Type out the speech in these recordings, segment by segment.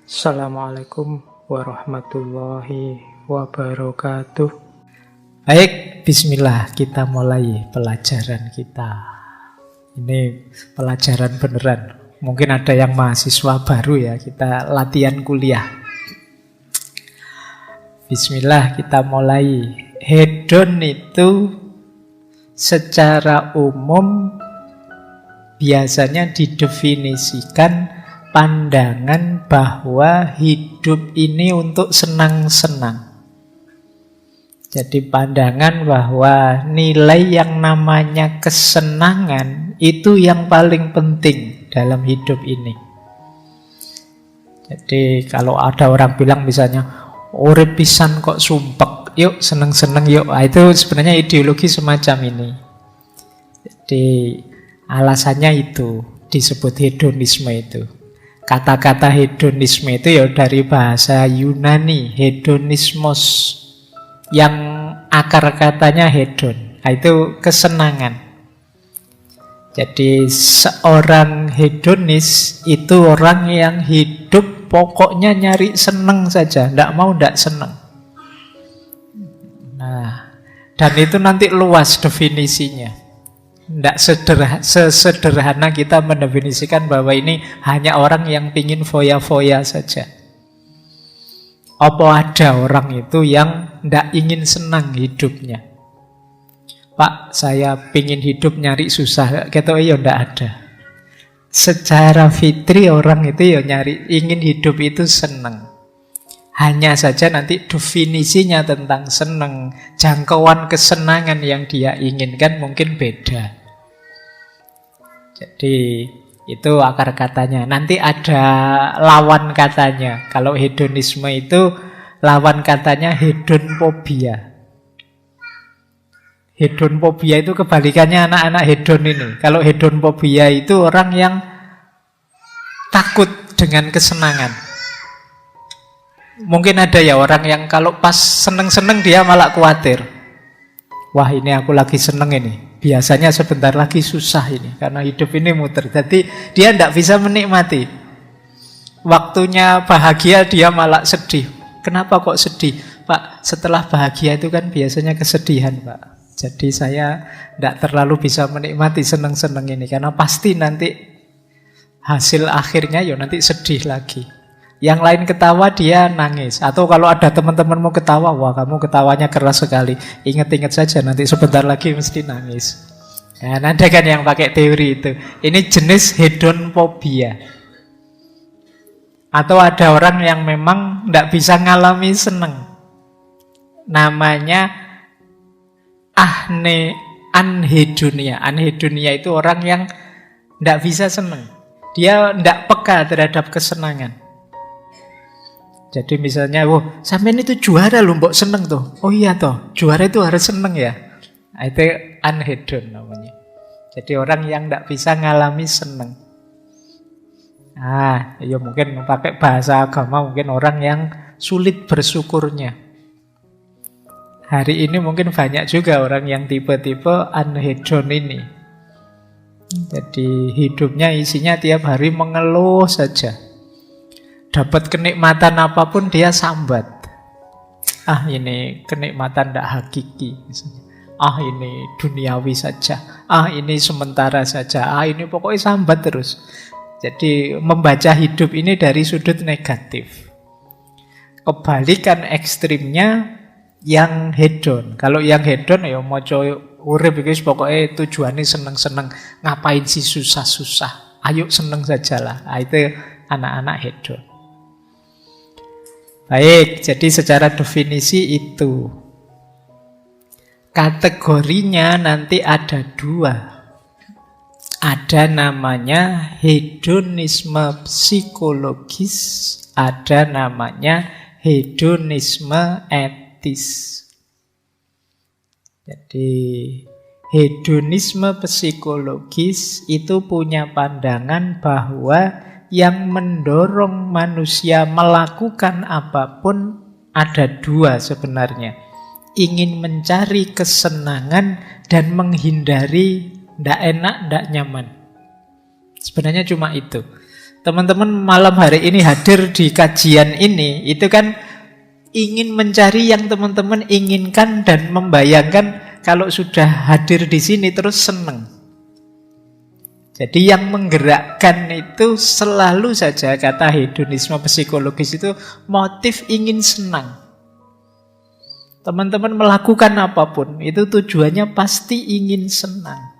Assalamualaikum warahmatullahi wabarakatuh. Baik, bismillah, kita mulai pelajaran kita. Ini pelajaran beneran. Mungkin ada yang mahasiswa baru ya, kita latihan kuliah. Bismillah, kita mulai. Hedon itu secara umum biasanya didefinisikan pandangan bahwa hidup ini untuk senang-senang. Jadi pandangan bahwa nilai yang namanya kesenangan itu yang paling penting dalam hidup ini. Jadi kalau ada orang bilang misalnya, urip pisan kok sumpek, yuk seneng-seneng yuk. Itu sebenarnya ideologi semacam ini. Jadi alasannya itu disebut hedonisme itu. Kata-kata hedonisme itu ya dari bahasa Yunani, hedonismos, yang akar katanya hedon. Itu kesenangan. Jadi seorang hedonis itu orang yang hidup pokoknya nyari seneng saja, tidak mau tidak seneng. Nah, dan itu nanti luas definisinya. Tidak sesederhana kita mendefinisikan bahwa ini hanya orang yang pingin foya-foya saja. Apa ada orang itu yang tidak ingin senang hidupnya? Pak, saya pingin hidup nyari susah. Gitu ya tidak ada. Secara fitri orang itu ya nyari, ingin hidup itu senang. Hanya saja nanti definisinya tentang senang, jangkauan kesenangan yang dia inginkan mungkin beda. Jadi itu akar katanya. Nanti ada lawan katanya. Kalau hedonisme itu lawan katanya hedonfobia. Hedonfobia itu kebalikannya anak-anak hedon ini. Kalau hedonfobia itu orang yang takut dengan kesenangan. Mungkin ada ya orang yang kalau pas seneng-seneng dia malah khawatir. Wah, ini aku lagi seneng ini. Biasanya sebentar lagi susah ini. Karena hidup ini muter. Jadi dia tidak bisa menikmati. Waktunya bahagia dia malah sedih. Kenapa kok sedih? Pak, setelah bahagia itu kan biasanya kesedihan, Pak. Jadi saya tidak terlalu bisa menikmati seneng-seneng ini. Karena pasti nanti hasil akhirnya ya nanti sedih lagi. Yang lain ketawa dia nangis. Atau kalau ada teman-temanmu ketawa, wah kamu ketawanya keras sekali. Ingat-ingat saja nanti sebentar lagi mesti nangis. Nah, ada kan yang pakai teori itu. Ini jenis hedonfobia. Atau ada orang yang memang tidak bisa ngalami seneng. Namanya anhedonia. Anhedonia itu orang yang tidak bisa seneng. Dia tidak peka terhadap kesenangan. Jadi misalnya, sampean itu juara loh, mbok seneng tuh. Oh iya toh, juara itu harus seneng ya. Itu anhedon namanya. Jadi orang yang tidak bisa ngalami seneng. Ya mungkin pakai bahasa agama, mungkin orang yang sulit bersyukurnya. Hari ini mungkin banyak juga orang yang tipe-tipe anhedon ini. Jadi hidupnya isinya tiap hari mengeluh saja. Dapat kenikmatan apapun dia sambat. Ini kenikmatan tidak hakiki misalnya. Ini duniawi saja. Ini sementara saja. Ini pokoknya sambat terus. Jadi membaca hidup ini dari sudut negatif. Kebalikan ekstrimnya yang hedon. Kalau yang hedon ya moco urip iki pokoknya tujuannya seneng-seneng. Ngapain sih susah-susah? Ayo seneng sajalah. Itu anak-anak hedon. Baik, jadi secara definisi itu. Kategorinya nanti ada dua. Ada namanya hedonisme psikologis, ada namanya hedonisme etis. Jadi hedonisme psikologis itu punya pandangan bahwa yang mendorong manusia melakukan apapun ada dua sebenarnya. Ingin mencari kesenangan dan menghindari tidak enak, tidak nyaman. Sebenarnya cuma itu. Teman-teman malam hari ini hadir di kajian ini, itu kan ingin mencari yang teman-teman inginkan dan membayangkan kalau sudah hadir di sini terus seneng. Jadi yang menggerakkan itu selalu saja, kata hedonisme psikologis itu, motif ingin senang. Teman-teman melakukan apapun, itu tujuannya pasti ingin senang.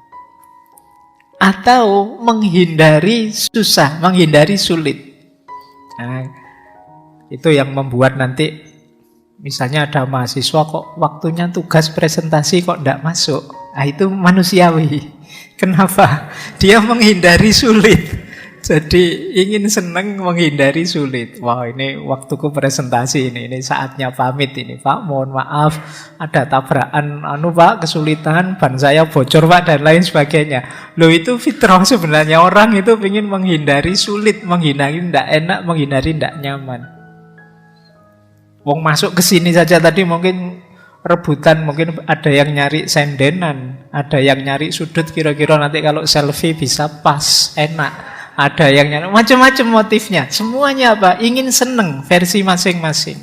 Atau menghindari susah, menghindari sulit. Nah, itu yang membuat nanti, misalnya ada mahasiswa kok waktunya tugas presentasi kok tidak masuk. Nah, itu manusiawi. Kenapa? Dia menghindari sulit. Jadi ingin senang menghindari sulit. Wah, ini waktuku presentasi ini saatnya pamit ini Pak, mohon maaf ada tabrakan Pak, kesulitan, ban saya bocor Pak, dan lain sebagainya. Loh, itu fitrah sebenarnya, orang itu ingin menghindari sulit, menghindari tidak enak, menghindari tidak nyaman. Wong masuk ke sini saja tadi mungkin rebutan, mungkin ada yang nyari sendenan, ada yang nyari sudut kira-kira nanti kalau selfie bisa pas, enak. Ada yang nyari macam-macam motifnya. Semuanya apa? Ingin seneng versi masing-masing.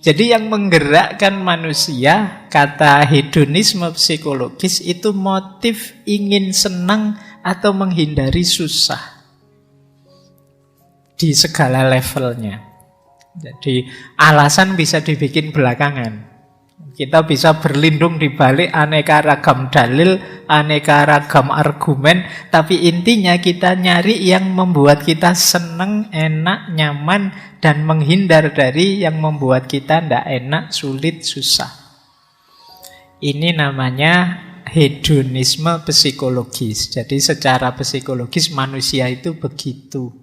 Jadi yang menggerakkan manusia, kata hedonisme psikologis, itu motif ingin senang atau menghindari susah. Di segala levelnya. Jadi alasan bisa dibikin belakangan. Kita bisa berlindung di balik aneka ragam dalil, aneka ragam argumen, tapi intinya kita nyari yang membuat kita senang, enak, nyaman, dan menghindar dari yang membuat kita tidak enak, sulit, susah. Ini namanya hedonisme psikologis. Jadi secara psikologis manusia itu begitu.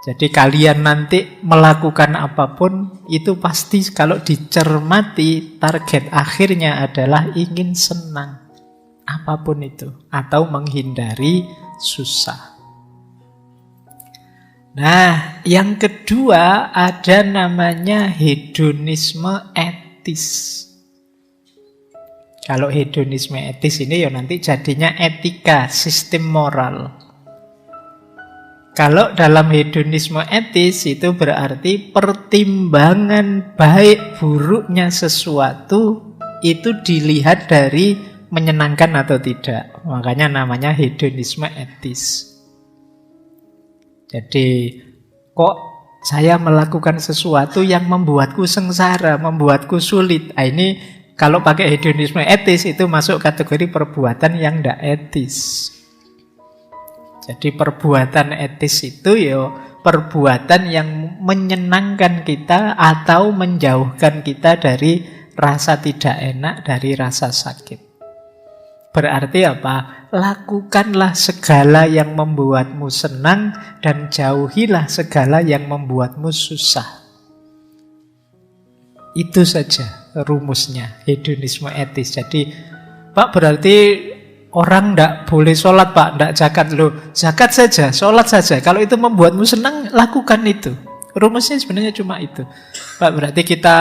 Jadi kalian nanti melakukan apapun, itu pasti kalau dicermati target akhirnya adalah ingin senang. Apapun itu. Atau menghindari susah. Nah, yang kedua ada namanya hedonisme etis. Kalau hedonisme etis ini ya nanti jadinya etika, sistem moral. Kalau dalam hedonisme etis itu berarti pertimbangan baik buruknya sesuatu itu dilihat dari menyenangkan atau tidak. Makanya namanya hedonisme etis. Jadi kok saya melakukan sesuatu yang membuatku sengsara, membuatku sulit. Nah, ini kalau pakai hedonisme etis itu masuk kategori perbuatan yang tidak etis. Jadi perbuatan etis itu ya perbuatan yang menyenangkan kita atau menjauhkan kita dari rasa tidak enak, dari rasa sakit. Berarti apa? Lakukanlah segala yang membuatmu senang dan jauhilah segala yang membuatmu susah. Itu saja rumusnya hedonisme etis. Jadi Pak, berarti orang tidak boleh sholat Pak, tidak zakat. Loh, zakat saja, sholat saja. Kalau itu membuatmu senang, lakukan itu. Rumusnya sebenarnya cuma itu. Pak, berarti kita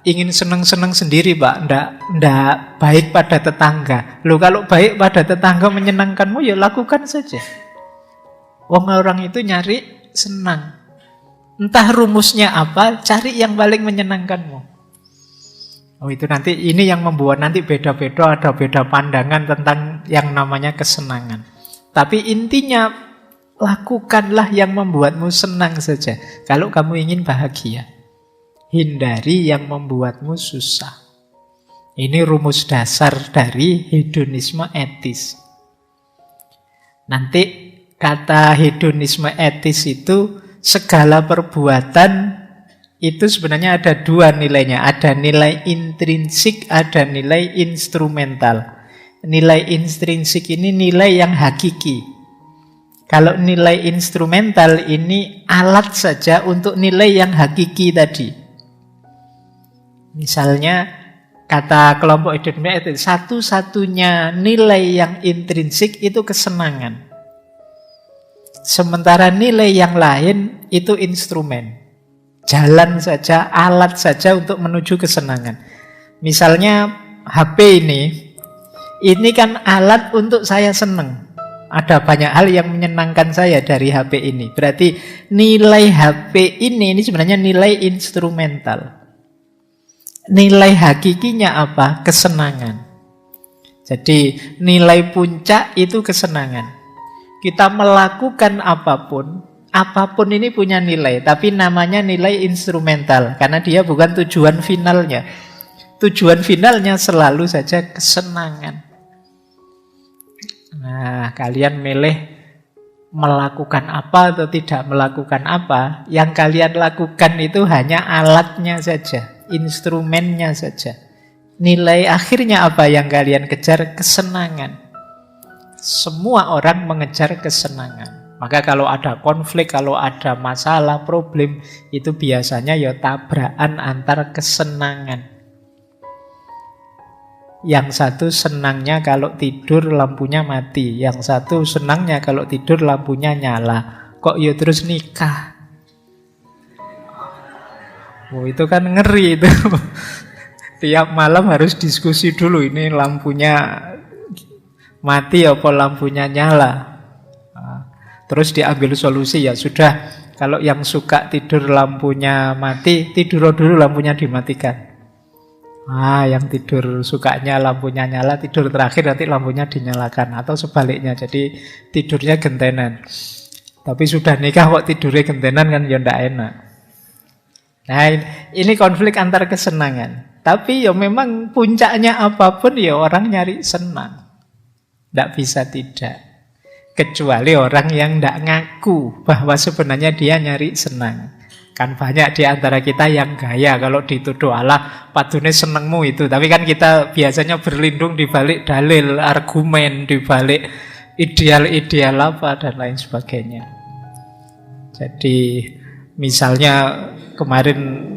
ingin senang-senang sendiri Pak, tidak baik pada tetangga. Loh, kalau baik pada tetangga menyenangkanmu, ya lakukan saja. Orang itu nyari senang. Entah rumusnya apa, cari yang paling menyenangkanmu. Oh, itu nanti, ini yang membuat nanti beda-beda, ada beda pandangan tentang yang namanya kesenangan. Tapi intinya, lakukanlah yang membuatmu senang saja. Kalau kamu ingin bahagia, hindari yang membuatmu susah. Ini rumus dasar dari hedonisme etis. Nanti kata hedonisme etis itu segala perbuatan itu sebenarnya ada dua nilainya. Ada nilai intrinsik, ada nilai instrumental. Nilai intrinsik ini nilai yang hakiki. Kalau nilai instrumental ini alat saja untuk nilai yang hakiki tadi. Misalnya kata kelompok hedonisme etis, satu-satunya nilai yang intrinsik itu kesenangan. Sementara nilai yang lain itu instrumen. Jalan saja, alat saja untuk menuju kesenangan. Misalnya HP ini kan alat untuk saya senang. Ada banyak hal yang menyenangkan saya dari HP ini. Berarti nilai HP ini sebenarnya nilai instrumental. Nilai hakikinya apa? Kesenangan. Jadi nilai puncak itu kesenangan. Kita melakukan apapun, apapun ini punya nilai, tapi namanya nilai instrumental karena dia bukan tujuan finalnya. Tujuan finalnya selalu saja kesenangan. Nah, kalian milih melakukan apa atau tidak melakukan apa, yang kalian lakukan itu hanya alatnya saja, instrumennya saja. Nilai akhirnya apa yang kalian kejar? Kesenangan. Semua orang mengejar kesenangan. Maka kalau ada konflik, kalau ada masalah, problem, itu biasanya ya tabrakan antar kesenangan. Yang satu senangnya kalau tidur lampunya mati, yang satu senangnya kalau tidur lampunya nyala. Kok ya terus nikah? Oh, itu kan ngeri itu. Tiap malam harus diskusi dulu, ini lampunya mati apa lampunya nyala. Terus diambil solusi, ya sudah, kalau yang suka tidur lampunya mati, tidur dulu lampunya dimatikan. Yang tidur sukanya lampunya nyala, tidur terakhir nanti lampunya dinyalakan. Atau sebaliknya, jadi tidurnya gentenan. Tapi sudah nikah kok tidurnya gentenan kan ya ndak enak. Nah, ini konflik antar kesenangan. Tapi ya memang puncaknya apapun ya orang nyari senang. Tidak bisa tidak. Kecuali orang yang tidak ngaku bahwa sebenarnya dia nyari senang. Kan banyak di antara kita yang gaya kalau dituduh Allah padune senengmu itu. Tapi kan kita biasanya berlindung di balik dalil, argumen, di balik ideal-ideal apa dan lain sebagainya. Jadi misalnya kemarin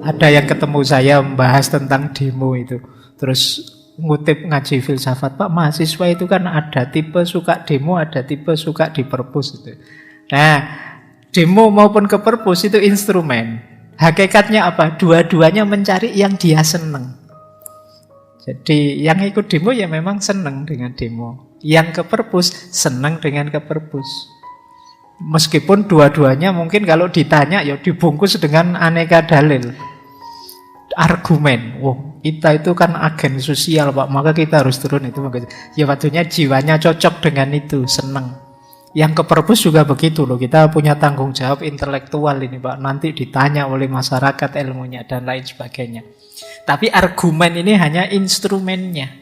ada yang ketemu saya membahas tentang demo itu. Terus ngutip ngaji filsafat, Pak, mahasiswa itu kan ada tipe suka demo, ada tipe suka di perpus itu. Nah, demo maupun ke perpus itu instrumen. Hakikatnya apa? Dua-duanya mencari yang dia seneng. Jadi yang ikut demo ya memang seneng dengan demo. Yang ke perpus seneng dengan ke perpus. Meskipun dua-duanya mungkin kalau ditanya ya dibungkus dengan aneka dalil. Argumen, kita itu kan agen sosial, Pak, maka kita harus turun itu. Ya waktunya jiwanya cocok dengan itu, seneng. Yang ke perpus juga begitu loh, kita punya tanggung jawab intelektual ini, Pak, nanti ditanya oleh masyarakat ilmunya dan lain sebagainya. Tapi argumen ini hanya instrumennya.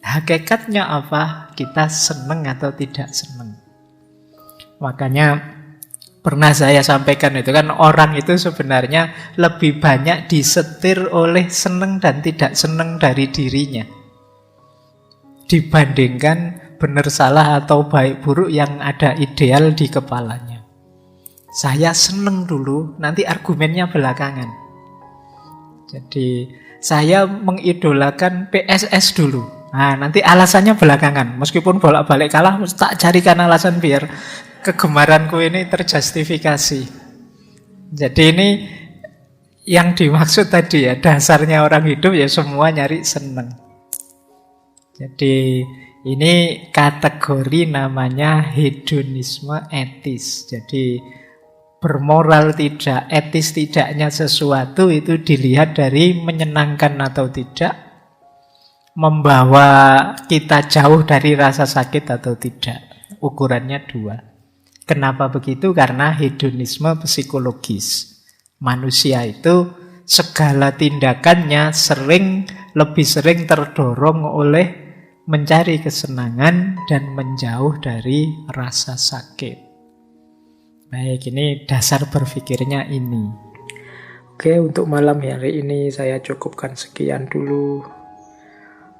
Hakikatnya apa? Kita seneng atau tidak seneng. Makanya pernah saya sampaikan itu kan, orang itu sebenarnya lebih banyak disetir oleh seneng dan tidak seneng dari dirinya dibandingkan benar salah atau baik buruk yang ada ideal di kepalanya. Saya seneng dulu, nanti argumennya belakangan. Jadi saya mengidolakan PSS dulu, nah nanti alasannya belakangan. Meskipun bolak-balik kalah, tak carikan alasan biar kegemaranku ini terjustifikasi. Jadi ini yang dimaksud tadi ya, dasarnya orang hidup ya semua nyari seneng. Jadi ini kategori namanya hedonisme etis. Jadi bermoral tidak, etis tidaknya sesuatu itu dilihat dari menyenangkan atau tidak, membawa kita jauh dari rasa sakit atau tidak. Ukurannya dua. Kenapa begitu? Karena hedonisme psikologis. Manusia itu segala tindakannya lebih sering terdorong oleh mencari kesenangan dan menjauh dari rasa sakit. Baik, ini dasar berpikirnya ini. Oke, untuk malam hari ini saya cukupkan sekian dulu.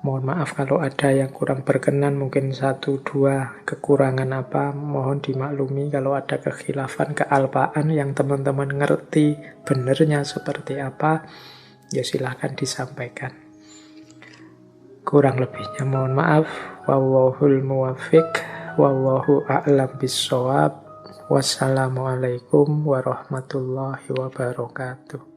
Mohon maaf kalau ada yang kurang berkenan, mungkin 1-2 kekurangan apa, mohon dimaklumi. Kalau ada kekhilafan, kealpaan yang teman-teman ngerti benernya seperti apa, ya silahkan disampaikan. Kurang lebihnya mohon maaf. Wallahul muwaffiq, wallahu a'lam bissawab. Wassalamualaikum warahmatullahi wabarakatuh.